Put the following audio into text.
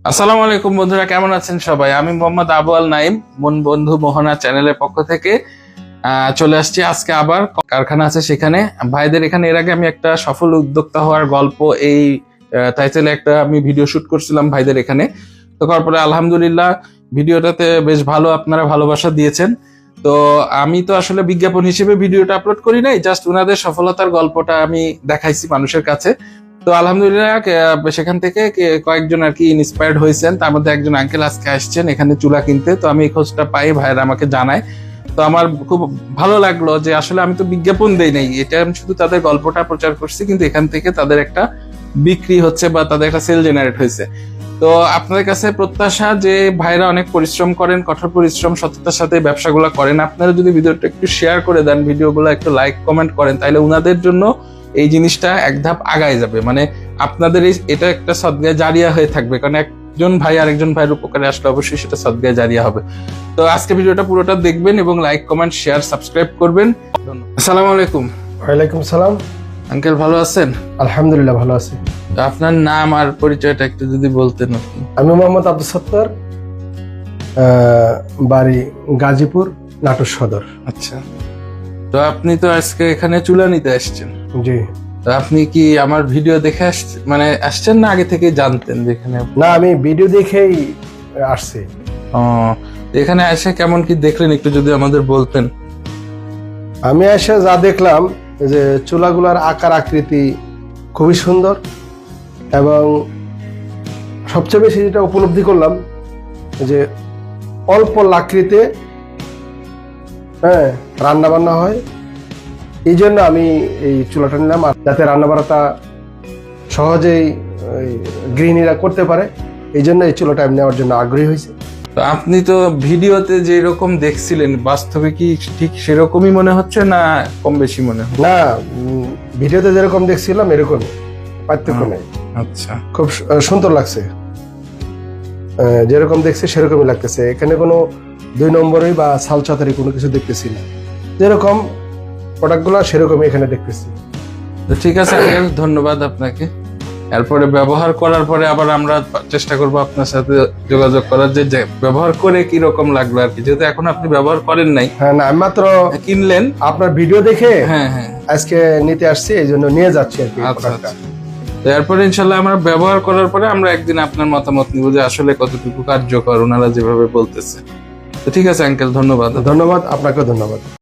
আসসালামু আলাইকুম বন্ধুরা, কেমন আছেন সবাই? আমি মোহাম্মদ আবু আল নাইম, মন বন্ধু মোহনা চ্যানেলের পক্ষ থেকে চলে আসছি। আজকে আবার কারখানা আছে সেখানে ভাইদের এখানে। এর আগে আমি একটা সফল উদ্যোক্তা হওয়ার গল্প এই টাইটেলে একটা আমি ভিডিও শুট করছিলাম ভাইদের এখানে। তো তারপরে আলহামদুলিল্লাহ ভিডিওটাতে বেশ ভালো আপনারা ভালোবাসা দিয়েছেন। তো আমি তো আসলে বিজ্ঞাপন হিসেবে ভিডিওটা আপলোড করি নাই, জাস্ট ওনাদের সফলতার গল্পটা আমি দেখাইছি মানুষের কাছে। তো আলহামদুলিল্লাহ সেখান থেকে কয়েকজন আর কি ইন্সপায়ার্ড হয়েছেন। তার মধ্যে একজন আঙ্কেল আজকে আসছেন এখানে চুলা কিনতে। তো আমি এই খোঁজটা পাই, ভাইয়েরা আমাকে জানায়। তো আমার খুব ভালো লাগলো যে আসলে আমি তো বিজ্ঞাপন দেই নাই, এটা আমি শুধু তাদের গল্পটা প্রচার করছি, কিন্তু এখান থেকে তাদের একটা বিক্রি হচ্ছে বা তাদের একটা সেল জেনারেট হয়েছে। তো আপনাদের কাছে প্রত্যাশা যে ভাইরা অনেক পরিশ্রম করেন, কঠোর পরিশ্রম সততার সাথে ব্যবসাগুলো করেন। আপনারা যদি ভিডিওটা একটু শেয়ার করে দেন, ভিডিওগুলো একটু লাইক কমেন্ট করেন, তাহলে উনাদের জন্য এই জিনিসটা এক ধাপ আগায় যাবে। মানে আপনাদের এটা একটা সদগায়ে জারিয়া হয়ে থাকবে, কারণ একজন ভাই আরেকজন ভাইয়ের উপকারে আসলে অবশ্যই সেটা সদগায়ে জারিয়া হবে। তো আজকে ভিডিওটা পুরোটা দেখবেন এবং লাইক কমেন্ট শেয়ার সাবস্ক্রাইব করবেন। আসসালামু আলাইকুম। ওয়ালাইকুম সালাম। আঙ্কেল ভালো আছেন? আলহামদুলিল্লাহ ভালো আছি। তো আপনার নাম আর পরিচয়টা একটু যদি বলতেন আপনি। আমি মোহাম্মদ আব্দুল সত্তার, বাড়ি গাজীপুর, নাটোর সদর। আচ্ছা, তো আপনি তো আজকে এখানে চুলা নিতে আসছেন। জি। তো আপনি কি আমার ভিডিও দেখে আসছেন না আগে থেকে জানতেন যেখানে? না, আমি ভিডিও দেখেই আসছি। ও, এখানে এসে কেমন কি দেখলেন একটু যদি আমাদের বলতেন। আমি এসে যা দেখলাম যে চুলাগুলার আকার আকৃতি খুবই সুন্দর, এবং সবচেয়ে বেশি যেটা উপলব্ধি করলাম যে অল্প লাকড়িতে রান্না বান্না হয়। এই জন্য আমি এই চুলাটা নিলাম, যাতে রান্না বান্নাটা সহজেই গৃহিণীরা করতে পারে। এই জন্য এই চুলাটা আমি নেওয়ার জন্য আগ্রহী হয়েছে। তো আপনি তো ভিডিওতে যেরকম দেখছিলেন, বাস্তবে কি ঠিক সেরকমই মনে হচ্ছে না কম বেশি মনে হচ্ছে? না, ভিডিওতে যেরকম দেখছিলাম এরকমই, পার্থক্য নেই। আচ্ছা, খুব সুন্দর লাগছে, যেরকম দেখছি সেরকমই লাগতেছে। এখানে কোনো দুই নম্বরই বা সালচাতারি কোনো কিছু দেখতেছি না, যেরকম প্রোডাক্টগুলো সেরকমই এখানে দেখতেছি। তো ঠিক আছে আঙ্কেল, ধন্যবাদ আপনাকে। এরপরে ব্যবহার করার পরে আবার আমরা চেষ্টা করব আপনার সাথে যোগাযোগ করার, যে ব্যবহার করে কি রকম লাগলো আর কি, যেহেতু এখন আপনি ব্যবহার করেন নাই। হ্যাঁ, না, আমি মাত্র কিনলেন আপনার ভিডিও দেখে হ্যাঁ হ্যাঁ আজকে নিতে আসছি, এই জন্য নিয়ে যাচ্ছি আর কি আচ্ছা প্রোডাক্টটা। তো এরপরে ইনশাল্লাহ আমরা ব্যবহার করার পরে আমরা একদিন আপনার মতামত নিব যে আসলে কতটুকু কার্যকর ওনারা যেভাবে বলতেছে। তো ঠিক আছে আঙ্কেল, ধন্যবাদ। ধন্যবাদ, আপনাকেও ধন্যবাদ।